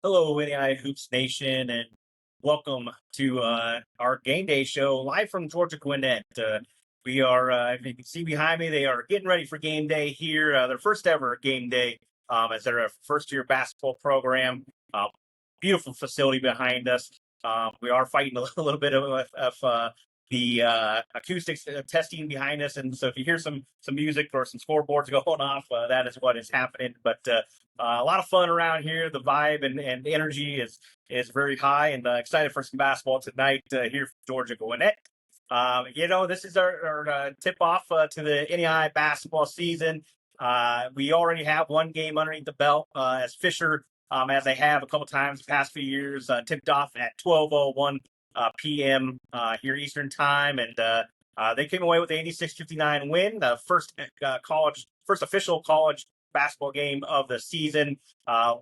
Hello, NAIA Hoops Nation, and welcome to our game day show live from Georgia Gwinnett. We are, if you can see behind me, they are getting ready for game day here, their first ever game day as their first year basketball program. Beautiful facility behind us. We are fighting a little bit of the acoustics testing behind us, and so if you hear some music or some scoreboards going off, that is what is happening. But a lot of fun around here. The vibe and the energy is very high, and excited for some basketball tonight here from Georgia Gwinnett. This is our tip off to the NAIA basketball season. We already have one game underneath the belt as Fisher, as they have a couple times the past few years, tipped off at 12:01 p.m. Here Eastern time, and they came away with the 86-59 win, the first official college basketball game of the season.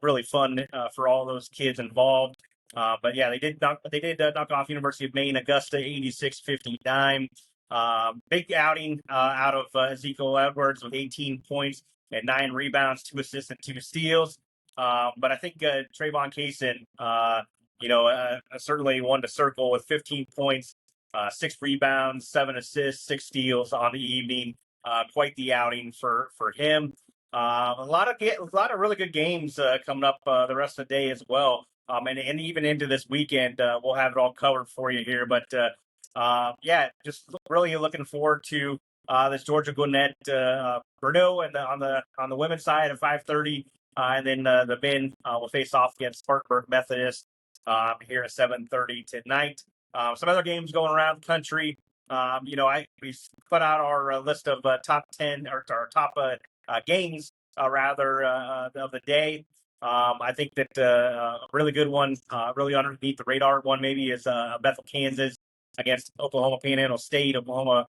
Really fun for all those kids involved. But yeah, they did knock off University of Maine Augusta 86-59. Big outing out of Ezekiel Edwards with 18 points and 9 rebounds, 2 assists, and 2 steals. But I think Trayvon Kaysen, certainly one to circle with 15 points, 6 rebounds, 7 assists, 6 steals on the evening. Quite the outing for him. A lot of really good games coming up the rest of the day as well. And even into this weekend, we'll have it all covered for you here. But just really looking forward to this Georgia Gwinnett Brno and on the women's side at 5:30, and then the men will face off against Spartanburg Methodist here at 7:30 tonight. Some other games going around the country. We put out our list of top 10 or our top games of the day. I think that a really good one, really underneath the radar one maybe is Bethel, Kansas against Oklahoma Panhandle State. Oklahoma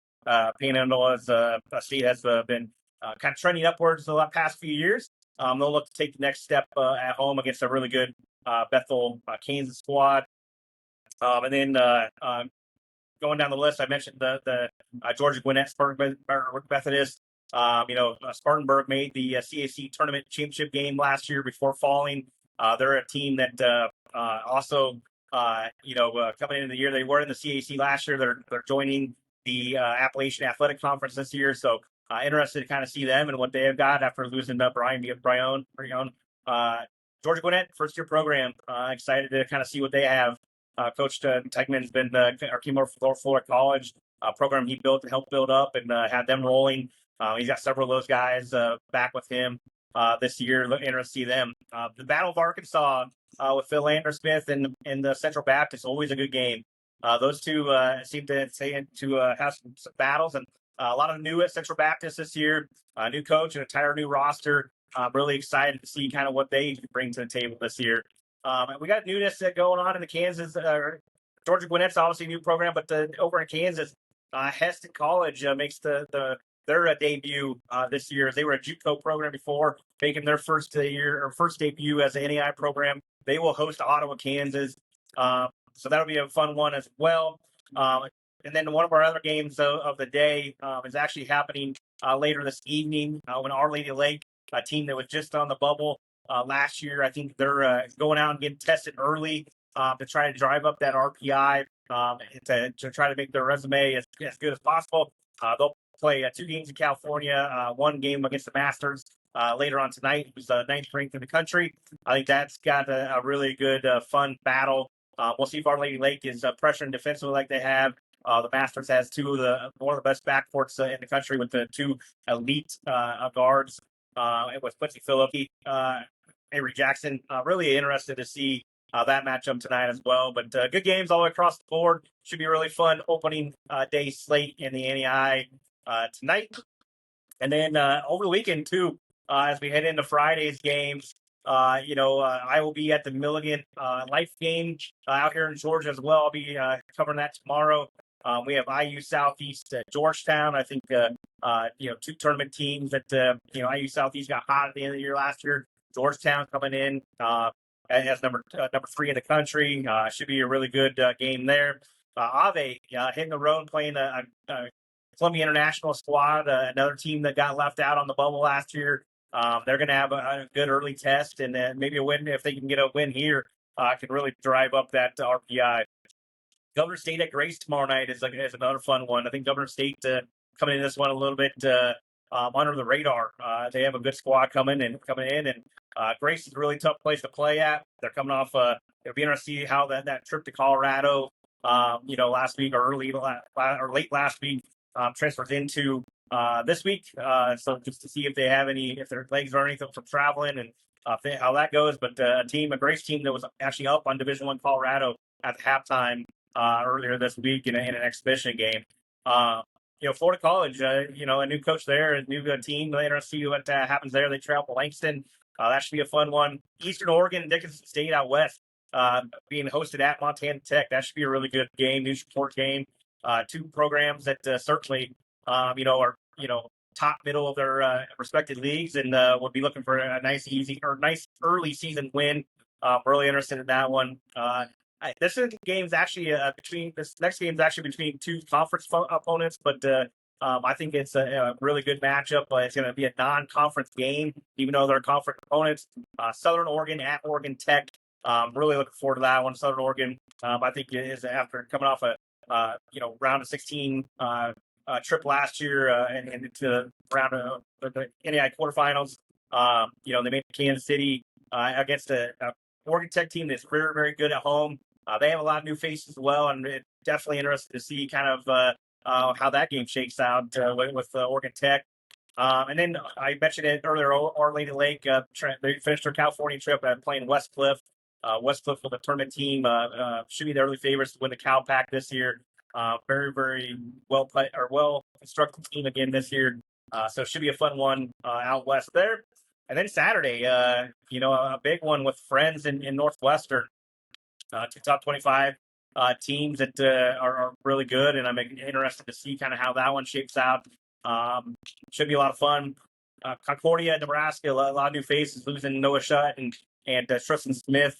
Panhandle State has been kind of trending upwards the past few years. They'll look to take the next step at home against a really good Bethel, Kansas squad. And then going down the list, I mentioned the Georgia Gwinnett Spartanburg Methodist. Spartanburg made the CAC tournament championship game last year before falling. They're a team that also, coming into the year, they were in the CAC last year. They're joining the Appalachian Athletic Conference this year. So interested to kind of see them and what they have got after losing to Brian. Georgia Gwinnett, first year program. Excited to kind of see what they have. Coach Teichmann has been came over from Florida College program he built and helped build up and had them rolling. He's got several of those guys back with him this year. Interested to see them. The Battle of Arkansas with Phil Andersmith and the Central Baptist, always a good game. Those two seem to have some battles, and a lot of new at Central Baptist this year. New coach, an entire new roster. Really excited to see kind of what they bring to the table this year. We got newness going on in the Kansas. Georgia Gwinnett's obviously a new program, but over in Kansas, Heston College makes their debut this year. They were a JUCO program before, making their first debut as an NAIA program. They will host Ottawa, Kansas. So that'll be a fun one as well. And then one of our other games of the day is actually happening later this evening when Our Lady Lake, a team that was just on the bubble last year, I think they're going out and getting tested early to try to drive up that RPI to try to make their resume as good as possible. They'll play 2 games in California, 1 game against the Masters later on tonight, who's 9th ranked in the country. I think that's got a really good, fun battle. We'll see if Our Lady Lake is pressuring defensively like they have. The Masters has one of the best backcourts in the country with the 2 elite guards. With Quincy Phillips, Avery Jackson. Really interested to see that matchup tonight as well. But good games all across the board. Should be a really fun opening day slate in the NAIA tonight. And then over the weekend, too, as we head into Friday's games, I will be at the Milligan Life game out here in Georgia as well. I'll be covering that tomorrow. We have IU Southeast at Georgetown. I think, 2 tournament teams that, IU Southeast got hot at the end of the year last year. Georgetown coming in as number 3 in the country. Should be a really good game there. Ave hitting the road playing a Columbia International squad, another team that got left out on the bubble last year. They're going to have a good early test, and then maybe a win. If they can get a win here, can really drive up that RPI. Governor State at Grace tomorrow night is another fun one. I think Governor State coming in this one a little bit under the radar. They have a good squad coming in, and Grace is a really tough place to play at. They're coming off. It'll be interesting to see how that trip to Colorado, last week or late last week, transfers into this week. So just to see if they have if their legs are anything from traveling and how that goes. But a Grace team that was actually up on Division I Colorado at halftime earlier this week in an exhibition game. Florida College, a new coach there, a new team. Later, see what happens there. They travel to Langston. That should be a fun one. Eastern Oregon, Dickinson State out west, being hosted at Montana Tech. That should be a really good game, new support game. Two programs that certainly, are top middle of their respective leagues, and will be looking for a nice early season win. Really interested in that one. This next game is actually between two conference opponents, but I think it's a really good matchup. It's going to be a non-conference game, even though they're conference opponents. Southern Oregon at Oregon Tech. Really looking forward to that one. Southern Oregon, I think, is after coming off a round of 16 trip last year and into the round of the NAIA quarterfinals. They made Kansas City against a Oregon Tech team that's very, very good at home. They have a lot of new faces as well, and it's definitely interested to see kind of how that game shakes out with Oregon Tech. And then I mentioned it earlier, Our Lady Lake, they finished their California trip playing Westcliff. Westcliff with a tournament team should be the early favorites to win the Cal Pac this year. Very, very well constructed team again this year. So it should be a fun one out west there. And then Saturday, a big one with Friends in Northwestern. Two top 25 teams that are really good, and I'm interested to see kind of how that one shapes out. Should be a lot of fun. Concordia, Nebraska, a lot of new faces, losing Noah Shutt and Tristan Smith.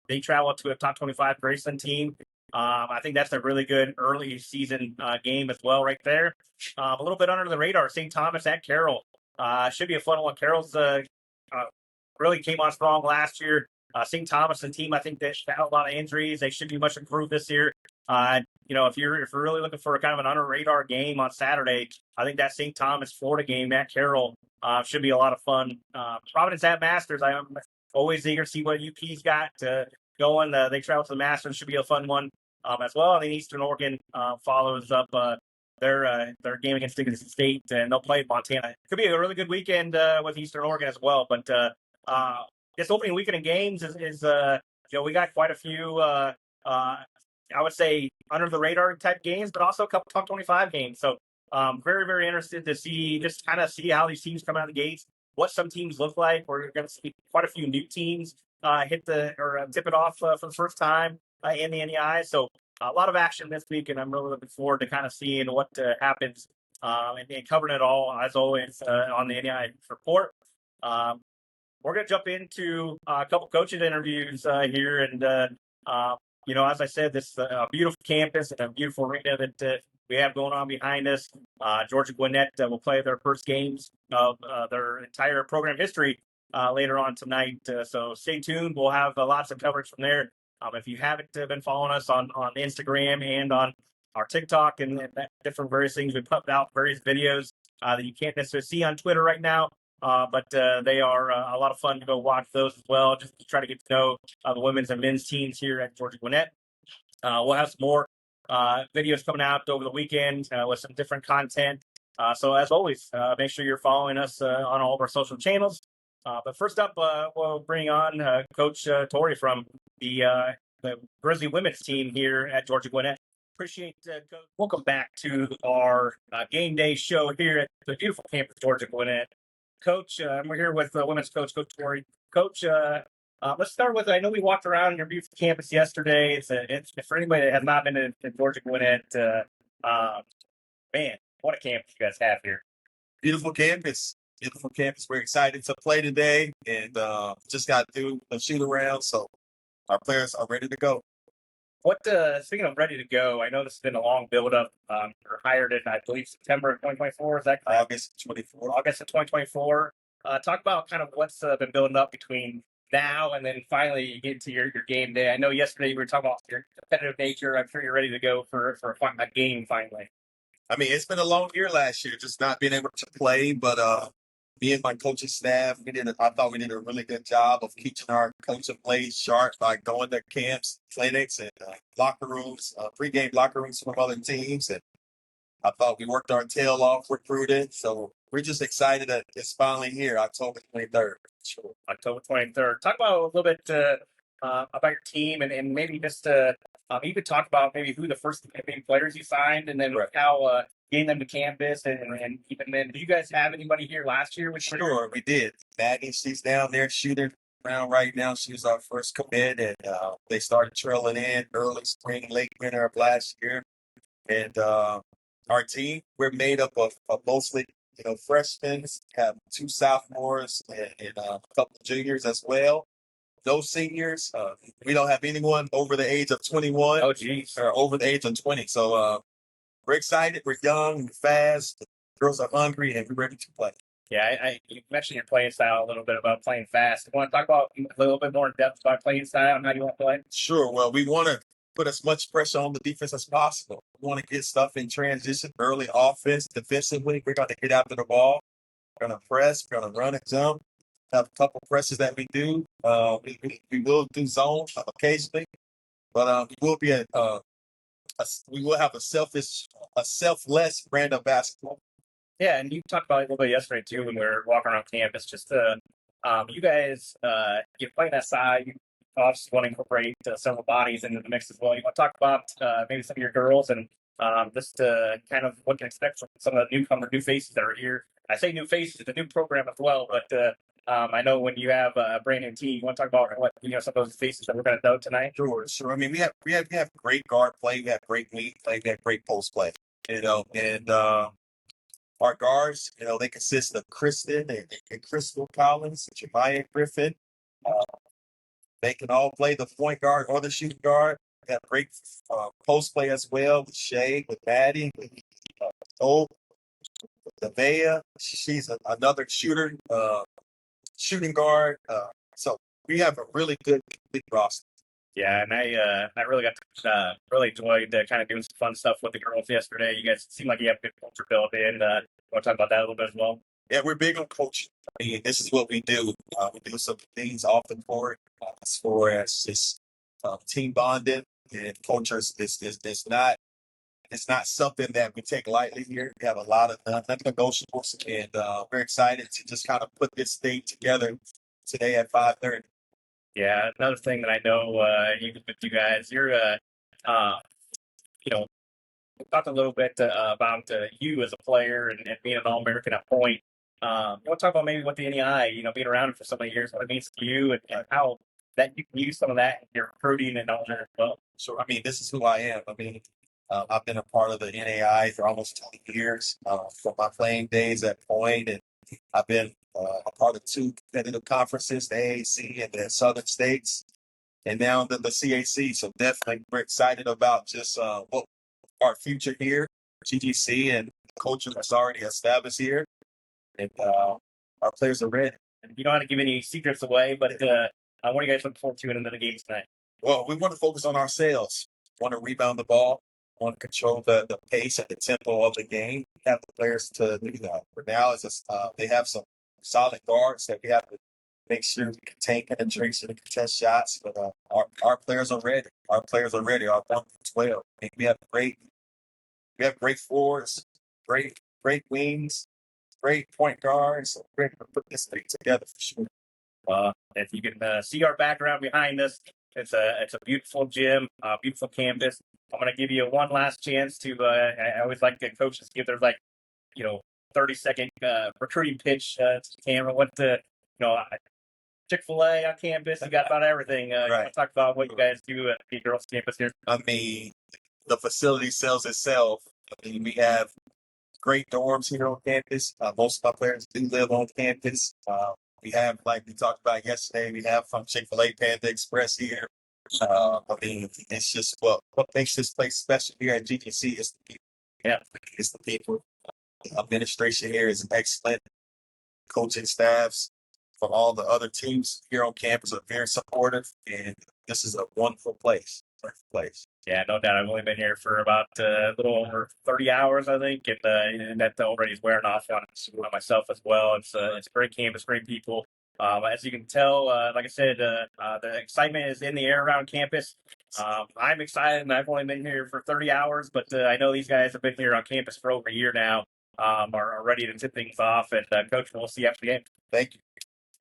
They travel to a top 25 Graceland team. I think that's a really good early season game as well right there. A little bit under the radar, St. Thomas at Carroll. Should be a fun one. Carroll's really came on strong last year. St. Thomas and team, I think they had a lot of injuries. They should be much improved this year. If you're really looking for a kind of an under radar game on Saturday, I think that St. Thomas Florida game at Carroll should be a lot of fun. Providence at Masters, I am always eager to see what UP's got going. They travel to the Masters, should be a fun one as well. And then Eastern Oregon follows up their game against Dickinson State, and they'll play Montana. Could be a really good weekend with Eastern Oregon as well. But this opening weekend of games is we got quite a few I would say under the radar type games, but also a couple top 25 games. So very, very interested to see how these teams come out of the gates, what some teams look like. We're going to see quite a few new teams tip it off for the first time in the NAIA. So a lot of action this week, and I'm really looking forward to kind of seeing what happens and covering it all, as always, on the NAIA report. We're going to jump into a couple coaching interviews here. And, as I said, this is a beautiful campus and a beautiful arena that we have going on behind us. Georgia Gwinnett will play their first games of their entire program history later on tonight. So stay tuned. We'll have lots of coverage from there. If you haven't been following us on Instagram and on our TikTok and different various things, we put out various videos that you can't necessarily see on Twitter right now. But they are a lot of fun to go watch those as well, just to try to get to know the women's and men's teams here at Georgia Gwinnett. We'll have some more videos coming out over the weekend with some different content. So as always, make sure you're following us on all of our social channels. But first up, we'll bring on Coach Tory from the Grizzly women's team here at Georgia Gwinnett. Appreciate Coach. Welcome back to our game day show here at the beautiful campus Georgia Gwinnett. Coach, we're here with women's coach Tory. Coach, let's start with, I know we walked around your beautiful campus yesterday. It's for anybody that has not been to Georgia Gwinnett, man, what a campus you guys have here. Beautiful campus. We're excited to play today, and just got through a shoot around, so our players are ready to go. What, speaking of ready to go, I know this has been a long build-up. You're hired in, I believe, September of 2024. Is that correct? August of 2024. August of 2024. Talk about kind of what's been building up between now and then finally you get to your game day. I know yesterday we were talking about your competitive nature. I'm sure you're ready to go for a game finally. I mean, it's been a long year last year, just not being able to play. But me and my coaching staff, I thought we did a really good job of keeping our coaching plays sharp by going to camps, clinics, and locker rooms, pregame locker rooms from other teams. And I thought we worked our tail off recruiting. So we're just excited that it's finally here, October 23rd. Sure. October 23rd. Talk about a little bit about your team and maybe just you could talk about maybe who the first maybe players you signed and then Right. how getting them to campus and keeping them in. Did you guys have anybody here last year? Sure, we did. Maggie, she's down there shooting around right now. She was our first commit, and they started trailing in early spring, late winter of last year. And our team, we're made up of mostly, freshmen, have two sophomores and a couple of juniors as well. No seniors. We don't have anyone over the age of 21 Oh, geez. or over the age of 20. So we're excited. We're young, we're fast. The girls are hungry, and we're ready to play. Yeah, you mentioned your playing style a little bit about playing fast. You want to talk about a little bit more in depth about playing style and how you want to play? Sure. Well, we want to put as much pressure on the defense as possible. We want to get stuff in transition, early offense, defensively. We're going to get after the ball. We're going to press. We're going to run and jump. Have a couple presses that we do. We will do zone occasionally, but we will have a selfless brand of basketball. Yeah, and you talked about it a little bit yesterday too when we were walking around campus. Just you guys, you play that side. You obviously want to incorporate several bodies into the mix as well. You want to talk about maybe some of your girls and just kind of what you can expect from some of the new faces that are here. I say new faces, it's a new program as well, but I know when you have a brand new team, you want to talk about what some of those faces that we're going to know tonight. Sure. I mean, we have great guard play. We have great wing play. We have great post play. And our guards, they consist of Kristen and Crystal Collins, Jemiah Griffin. Uh, they can all play the point guard or the shooting guard. We have great post play as well with Shay, with Maddie, with Hope, with NAIA. She's another shooting guard. So we have a really good complete roster. Yeah, and I really got to really enjoyed kind of doing some fun stuff with the girls yesterday. You guys seem like you have good culture built in. Want to talk about that a little bit as well? Yeah, we're big on coaching. I mean, this is what we do. We do some things off the court as far as just team bonding and culture. It's not something that we take lightly here. We have a lot of non-negotiables, and we're excited to just kind of put this thing together today at 5:30. Yeah, another thing that I know with you guys, you're you know we talked a little bit about you as a player and being an All-American at point. You want to talk about maybe what the NAIA, being around for so many years, what it means to you, and how that you can use some of that in your recruiting and all that as well. So, I mean, this is who I am. I mean, I've been a part of the NAI for almost 20 years from my playing days at Point, and I've been a part of two competitive conferences, the AAC and the Southern States, and now the CAC. So definitely we're excited about just what our future here, GGC, and the culture that's already established here. And our players are ready. And you don't have to give any secrets away, but what are you guys looking forward to in the games tonight? Well, we want to focus on ourselves. We want to rebound the ball. We want to control the pace and the tempo of the game. We have the players to do that. For now, they have some solid guards that we have to make sure we contain penetration and contest shots. But our players are ready. Our players are ready. Our 1 through 12. And we have great forwards, great wings, great point guards. So we're ready to put this thing together for sure. If you can see our background behind us, it's a beautiful gym, beautiful campus. I'm going to give you one last chance to. I always like to coaches give their 30-second recruiting pitch to the camera. What Chick-fil-A on campus. You got about everything. You want to talk about what you guys do at the girls' campus here? I mean, the facility sells itself. I mean, we have great dorms here on campus. Most of our players do live on campus. We have, like we talked about yesterday, we have from Chick-fil-A Panda Express here. I mean, it's just what makes this place special here at GGC is the people. Yeah, it's the people. The administration here is excellent. coaching staffs from all the other teams here on campus are very supportive, and this is a wonderful place. Wonderful place. Yeah, no doubt. I've only been here for about a little over 30 hours, I think, and that already is wearing off on myself as well. It's a great campus, great people. As you can tell, like I said, the excitement is in the air around campus. I'm excited, and I've only been here for 30 hours, but I know these guys have been here on campus for over a year now. Are ready to tip things off, and Coach, we'll see you after the game. Thank you.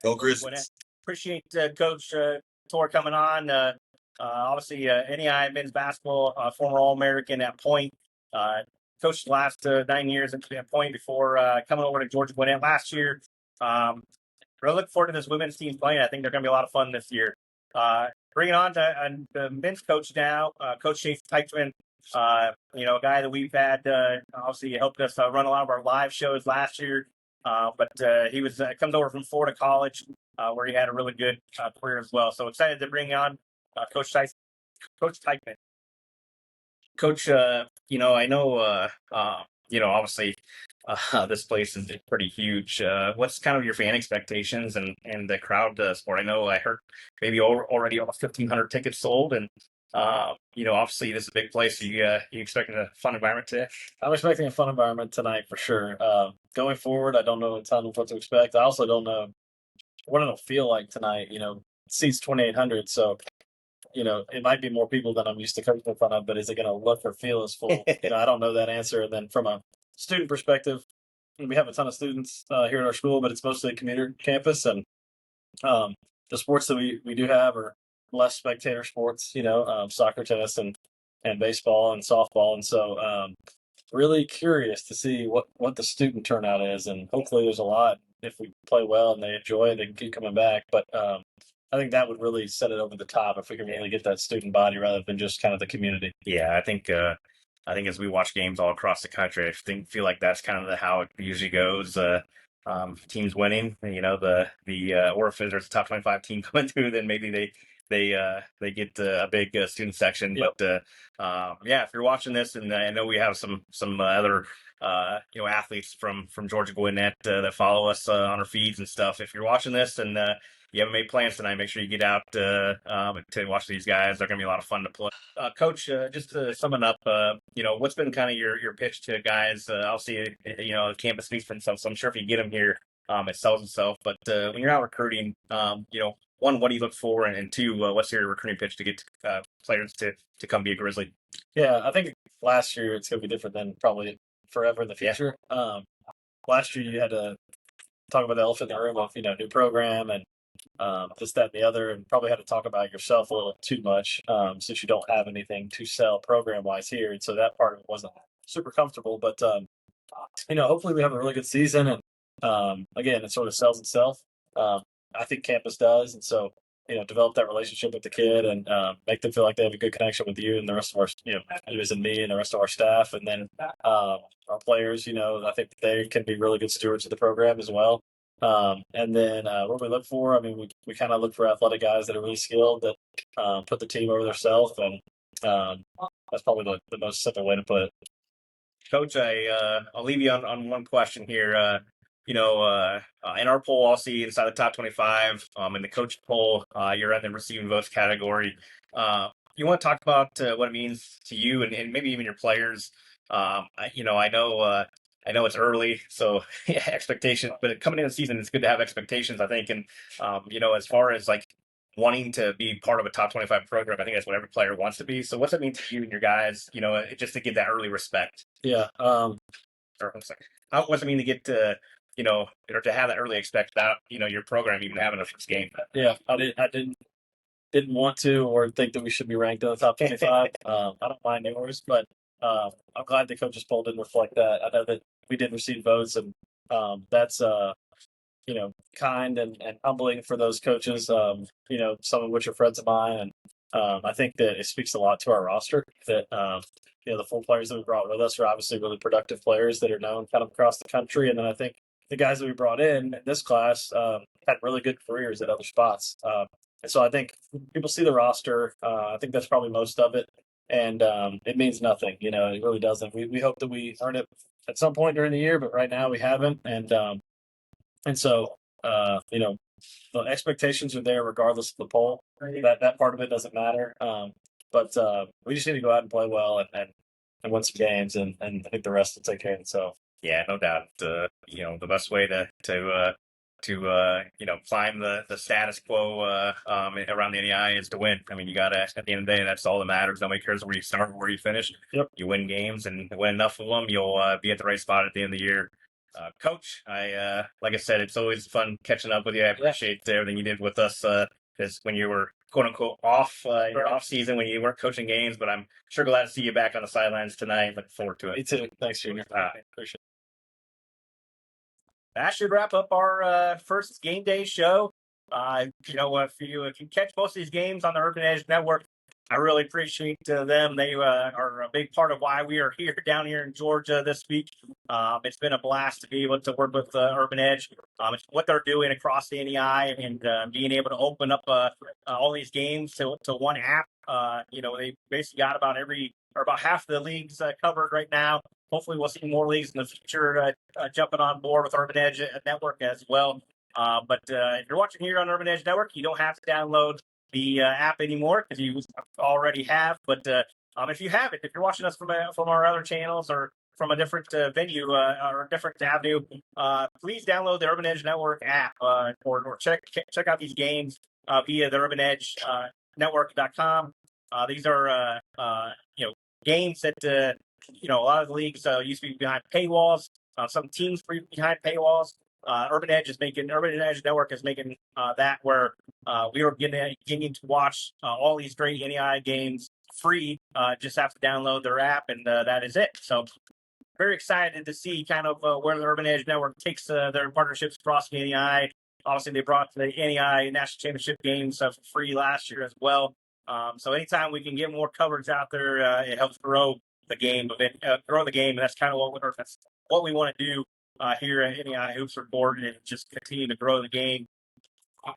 Go Grizzlies. Appreciate Coach Tory coming on. Obviously, NAIA men's basketball, former All-American at Point. Coached the last 9 years at Point before coming over to Georgia Gwinnett last year. Really looking forward to this women's team playing. I think they're going to be a lot of fun this year. Bringing on to the men's coach now, Coach Teichmann. A guy that we've had obviously helped us run a lot of our live shows last year. But he comes over from Florida College, where he had a really good career as well. So excited to bring on Coach Teichmann. Coach, I know, obviously, this place is pretty huge. What's kind of your fan expectations and the crowd support? I know I heard maybe already almost 1,500 tickets sold, and obviously this is a big place. So you expecting a fun environment today? I'm expecting a fun environment tonight for sure. Going forward, I don't know a ton of what to expect. I also don't know what it'll feel like tonight. It seats 2,800, so it might be more people than I'm used to coaching in front of, but is it going to look or feel as full? I don't know that answer. And then from a student perspective, we have a ton of students here at our school, but it's mostly a commuter campus, and the sports that we do have are less spectator sports, soccer, tennis, and baseball and softball. And so really curious to see what the student turnout is, and hopefully there's a lot. If we play well and they enjoy it, they can keep coming back. But I think that would really set it over the top if we can really get that student body rather than just kind of the community. Yeah, I think as we watch games all across the country, I feel like that's kind of how it usually goes. Teams winning, or if there's a top 25 team coming through, then maybe they get a big student section. Yep. But if you're watching this, and I know we have some other athletes from Georgia Gwinnett that follow us on our feeds and stuff. If you're watching this and you haven't made plans tonight, make sure you get out to watch these guys. They're going to be a lot of fun to play. Coach, just to sum it up, what's been kind of your pitch to guys? Obviously, campus speaks for itself, so I'm sure if you get them here, it sells itself. But when you're out recruiting, one, what do you look for? And two, what's your recruiting pitch to get players to come be a Grizzly? Yeah, I think last year it's going to be different than probably forever in the future. Yeah. Last year you had to talk about the elephant in the room of, new program and this, that, and the other, and probably had to talk about yourself a little too much since you don't have anything to sell program-wise here. And so that part of it wasn't super comfortable. But, hopefully we have a really good season. And, again, it sort of sells itself. I think campus does. And so, develop that relationship with the kid and make them feel like they have a good connection with you and the rest of our, Liz and me and the rest of our staff. And then our players, I think they can be really good stewards of the program as well. And then what we look for, I mean, we kind of look for athletic guys that are really skilled that put the team over themselves. And that's probably the most simple way to put it. Coach, I'll leave you on one question here. In our poll, I'll see inside the top 25. In the coach poll, you're in the receiving votes category. You want to talk about what it means to you and maybe even your players? I know it's early, so expectations, but coming into the season, it's good to have expectations, I think. And, as far as like wanting to be part of a top 25 program, I think that's what every player wants to be. So what's it mean to you and your guys, just to get that early respect? Yeah. What's it mean to get to, or to have that early expect about, your program even having a first game? Yeah, I didn't want to or think that we should be ranked in the top 25. I don't mind yours, but I'm glad the coaches poll didn't reflect that. I know that we did receive votes, and that's kind and humbling for those coaches. Some of which are friends of mine, and I think that it speaks a lot to our roster that the full players that we brought with us are obviously really productive players that are known kind of across the country, and then I think the guys that we brought in this class had really good careers at other spots. And so I think people see the roster. I think that's probably most of it. And it means nothing. It really doesn't. We hope that we earn it at some point during the year, but right now we haven't. And And so, the expectations are there regardless of the poll. That part of it doesn't matter. But we just need to go out and play well and win some games, and I think the rest will take care of itself. Yeah, no doubt. The best way to climb the status quo around the NAIA is to win. I mean, you got to, at the end of the day, that's all that matters. Nobody cares where you start or where you finish. Yep. You win games and win enough of them, you'll be at the right spot at the end of the year. Coach, like I said, it's always fun catching up with you. I appreciate everything you did with us because when you were quote unquote off in your off season when you weren't coaching games, but I'm sure glad to see you back on the sidelines tonight. Looking forward to it. Me too. Thanks, Junior. Appreciate it. That should wrap up our first game day show. If you catch most of these games on the Urban Edge Network, I really appreciate them. They are a big part of why we are here down here in Georgia this week. It's been a blast to be able to work with Urban Edge. It's what they're doing across the NEI and being able to open up all these games to one app. They basically got about half the leagues covered right now. Hopefully, we'll see more leagues in the future jumping on board with Urban Edge Network as well. But if you're watching here on Urban Edge Network, you don't have to download the app anymore because you already have. But if you haven't, if you're watching us from our other channels or from a different venue or a different avenue, please download the Urban Edge Network app or check out these games via the Urban Edge Network.com. These are games that a lot of the leagues used to be behind paywalls. Some teams behind paywalls. Urban Edge Network is making that where we are getting to watch all these great NEI games free. Just have to download their app, and that is it. So very excited to see kind of where the Urban Edge Network takes their partnerships across the NEI. Obviously, they brought the NEI National Championship games for free last year as well. So anytime we can get more coverage out there, it helps grow the game, and that's kind of what we want to do here at NEI Hoops Report, and just continue to grow the game.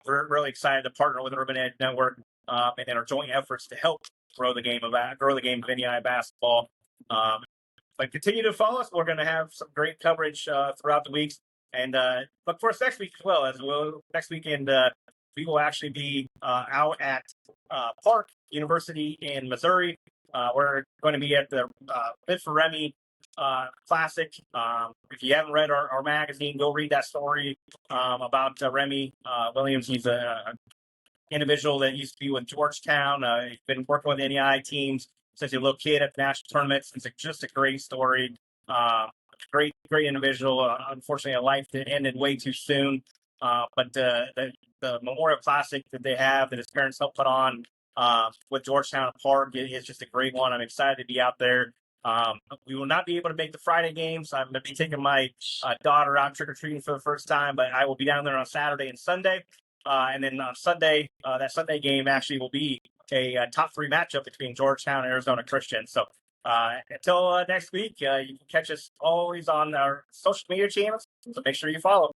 We're really excited to partner with Urban Edge Network and our joint efforts to help grow the game of NEI basketball. But continue to follow us. We're going to have some great coverage throughout the weeks, and look for us next week as well. Next weekend we will actually be out at Park University in Missouri. We're going to be at the Bid for Remy Classic. If you haven't read our magazine, go read that story about Remy Williams. He's an individual that used to be with Georgetown. He's been working with NEI teams since he was a little kid at the national tournaments. It's just a great story. Great individual. Unfortunately, a life that ended way too soon. But the Memorial Classic that they have that his parents helped put on with Georgetown Park is just a great one. I'm excited to be out there. We will not be able to make the Friday games. I'm going to be taking my daughter out trick-or-treating for the first time, but I will be down there on Saturday and Sunday. And then on Sunday, that Sunday game actually will be a top 3 matchup between Georgetown and Arizona Christian. So until next week, you can catch us always on our social media channels. So make sure you follow.